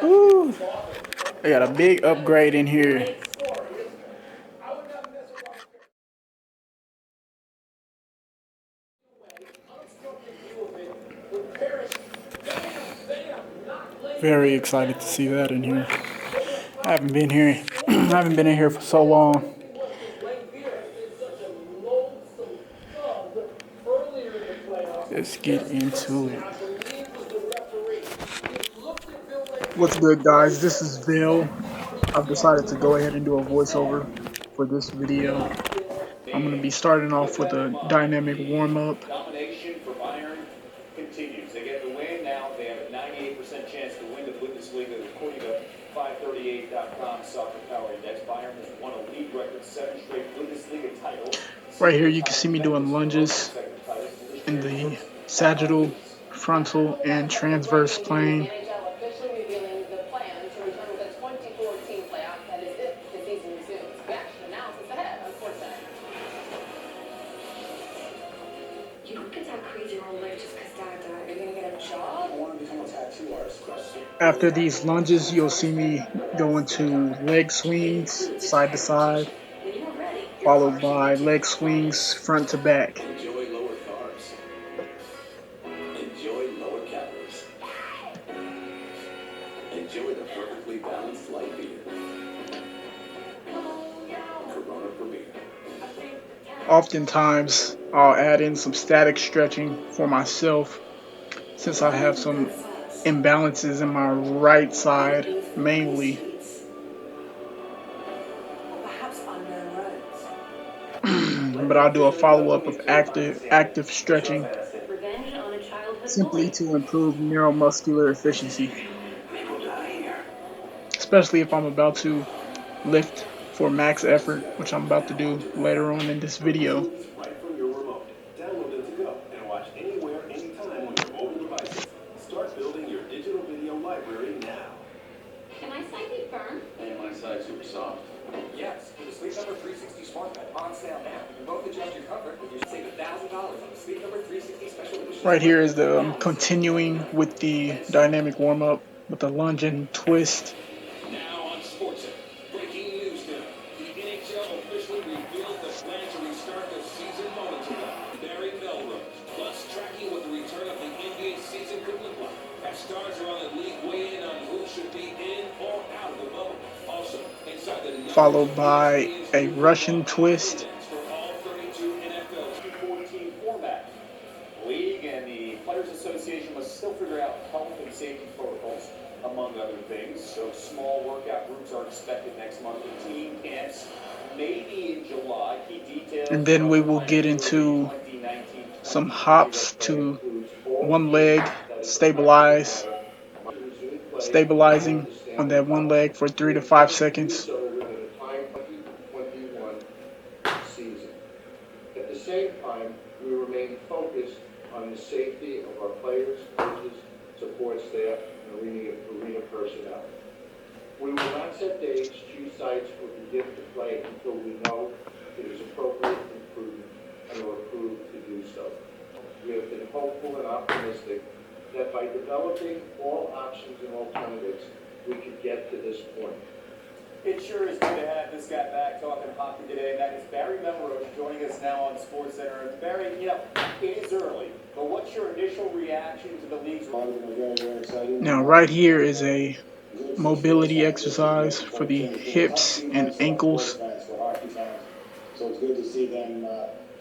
Ooh, I got a big upgrade in here. Very excited to see that in here. I haven't been here. I haven't been in here for so long. Let's get into it. What's good, guys? This is Bill. I've decided to go ahead and do a voiceover for this video. I'm going to be starting off with a dynamic warm-up. Domination for Bayern continues. They get the win now. They have a 98% chance to win the Bundesliga, according to 538.com Soccer Power Index. Bayern has won a league record 7 straight Bundesliga titles. Right here, you can see me doing lunges in the sagittal, frontal, and transverse plane. After these lunges, you'll see me go into leg swings side to side, followed by leg swings front to back. Enjoy lower carbs. Enjoy lower calories. Enjoy the perfectly balanced light beer. Corona Premier. Oftentimes, I'll add in some static stretching for myself since I have some imbalances in my right side mainly. But I'll do a follow-up of active stretching simply to improve neuromuscular efficiency, especially if I'm about to lift for max effort, which I'm about to do later on in this video. Right from your remote. Download it to go and watch anywhere, anytime on your mobile devices. Start building your digital video library now. Can my side be firm? And my side super soft. Yes, with the Sleep Number 360 Smart Bed on sale now. You can both adjust your comfort with your save $1,000 on the Sleep Number 360 Special Edition. Right here is the continuing with the dynamic warm-up with the lunge and twist. Now on SportsCenter, breaking news now. The NHL officially revealed the plan to restart the season moments ago. Barry Melrose, plus tracking what the return of the NBA season could look like. As stars are on the league weigh in on who should be in or out of the bubble. Also, inside the followed by a Russian twist. for all 32 NFL 214 format. League and the Players Association must still figure out health and safety protocols, among other things. So small workout groups are expected next month in team camps, maybe in July. Key details. And then we will get into some hops to one leg, stabilizing on that one leg for 3 to 5 seconds. At the same time, we remain focused on the safety of our players, coaches, support staff, and arena personnel. We will not set dates, choose sites, or begin to play until we know it is appropriate and prudent and are approved to do so. We have been hopeful and optimistic that by developing all options and alternatives, we could get to this point. It sure is good to have this guy back talking hockey today. That is Barry Melrose joining us now on SportsCenter. And Barry, it is early, but what's your initial reaction to the league's? Now right here is a mobility exercise for the hips and ankles. So it's good to see them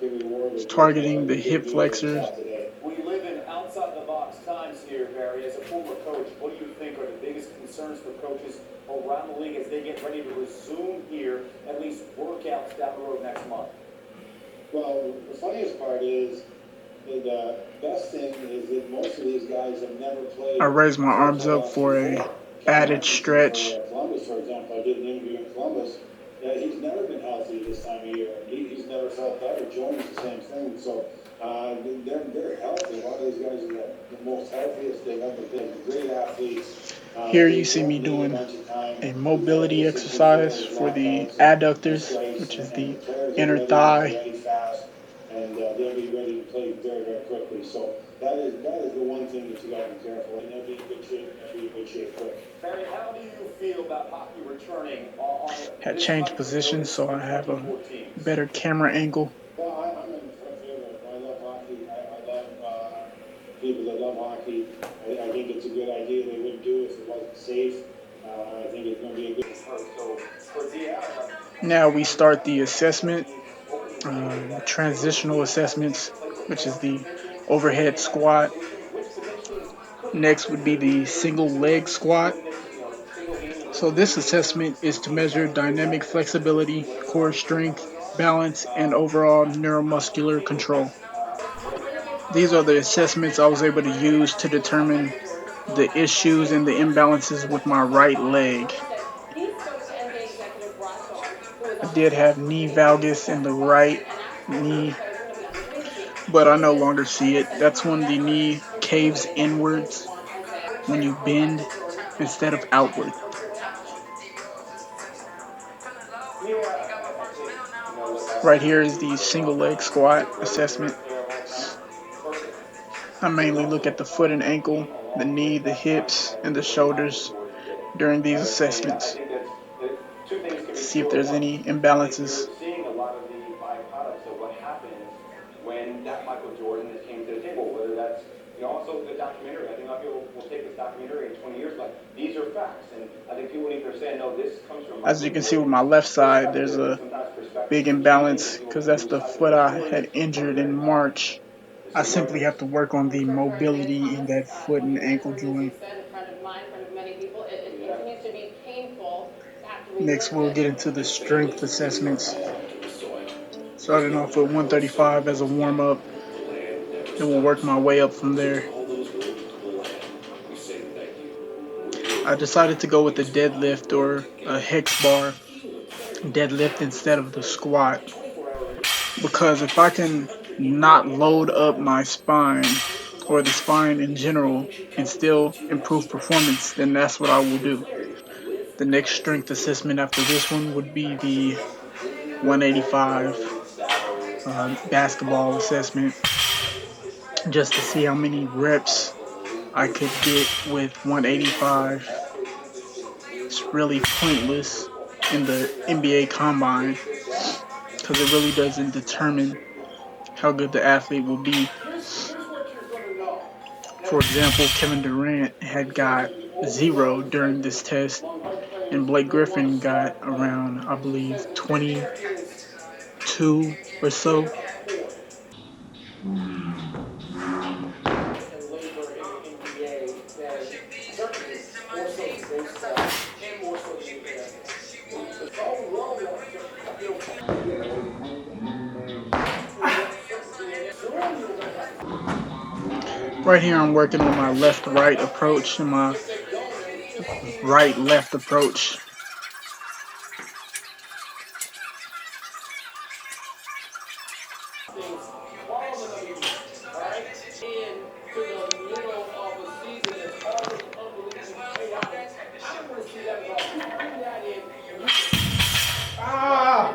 get rewarded. Targeting the hip flexors. We live in outside-the-box times here, Barry. As a former coach, what do you think are the biggest concerns for coaches around the league as they get ready to resume here, at least workouts down the road next month? Well, the funniest part is the best thing is that most of these guys have never played. I raise my arms up for a added stretch. Columbus, for example, I did an interview in Columbus. He's never been healthy this time of year. He's never felt better. Jones the same thing. So they're healthy. A lot of these guys are the most healthiest they've ever been. Great athletes. Here you see me doing a mobility exercise for the adductors, which is the inner thigh. And they'll be be ready to play very, very quickly. So that is the one thing that you got to be careful, and they'll be in good shape. They'll be in good shape quick. Barry, how do you feel about hockey returning on Had this changed type of positions notice so for I have a 24 teams? better camera angle. Well, I'm in favor. I love hockey. I love people that love hockey. I think it's a good idea. They wouldn't do it if it wasn't safe. I think it's going to be a good. So for DL, Now we start the assessment, transitional assessments, which is the overhead squat. Next would be the single leg squat. So this assessment is to measure dynamic flexibility, core strength, balance, and overall neuromuscular control. These are the assessments I was able to use to determine the issues and the imbalances with my right leg. I did have knee valgus in the right knee, but I no longer see it. That's when the knee caves inwards when you bend instead of outward. Right here is the single leg squat assessment. I mainly look at the foot and ankle, the knee, the hips, and the shoulders during these assessments to see if there's any imbalances. You're seeing a lot of the byproducts of what happens when that Michael Jordan that came to the table, whether that's also the documentary. I think a lot of people will take this documentary in 20 years like these are facts, and I think people need to say no, this comes from As you can see with my left side, there's a big imbalance because that's the foot I had injured in March. I simply have to work on the mobility in that foot and ankle joint. Next, we'll get into the strength assessments. Starting off with 135 as a warm-up, then we'll work my way up from there. I decided to go with a deadlift or a hex bar deadlift instead of the squat, because if I can not load up my spine or the spine in general and still improve performance, then that's what I will do. The next strength assessment after this one would be the 185 basketball assessment, just to see how many reps I could get with 185. It's really pointless in the NBA combine because it really doesn't determine how good the athlete will be. For example, Kevin Durant had got 0 during this test, and Blake Griffin got around, I believe, 22 or so. Right here I'm working on my left-right approach and my right-left approach.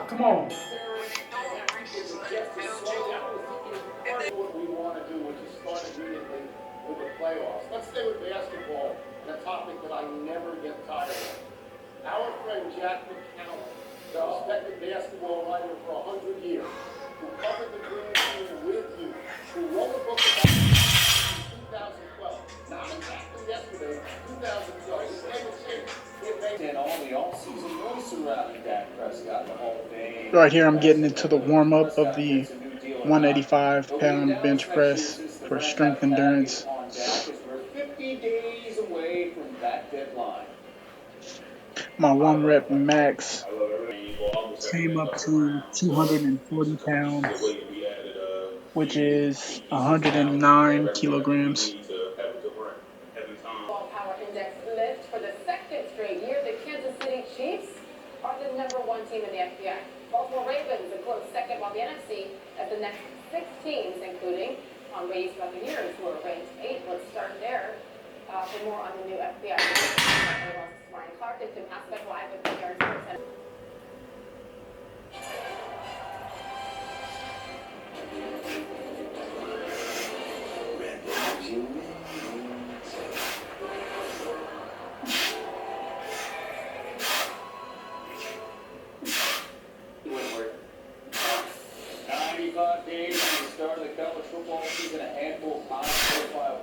Come on. What we want to do, which is start immediately with the playoffs. Let's stay with basketball, and a topic that I never get tired of. Our friend Jack McCallum, the respected basketball writer for 100 years, who covered the Dream Team with you, who wrote a book about 2012. Not exactly yesterday, 2012. His name is Jake. And all the all-season noise surrounding Dak Prescott, the Hall of Fame. Right here I'm getting into the warm-up of the 185-pound bench press for strength endurance. On Dak as we're 50 days away from that deadline. My 1 rep max came up to 240 pounds, which is 109 kilograms. Power index lift for the second straight year. The Kansas City Chiefs are the #1 team in the FBI. Baltimore Ravens a close second, while the NFC has the next 6 teams, including Tom Brady's Buccaneers, who are ranked 8th. Let's start there. For more on the new FBI. Ryan Clark and Tim Aspect live with the Aaron Sports Center.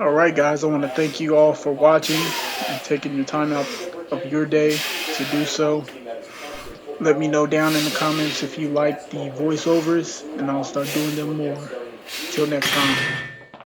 All right, guys, I want to thank you all for watching and taking your time out of your day to do so. Let me know down in the comments if you like the voiceovers, and I'll start doing them more. Till next time.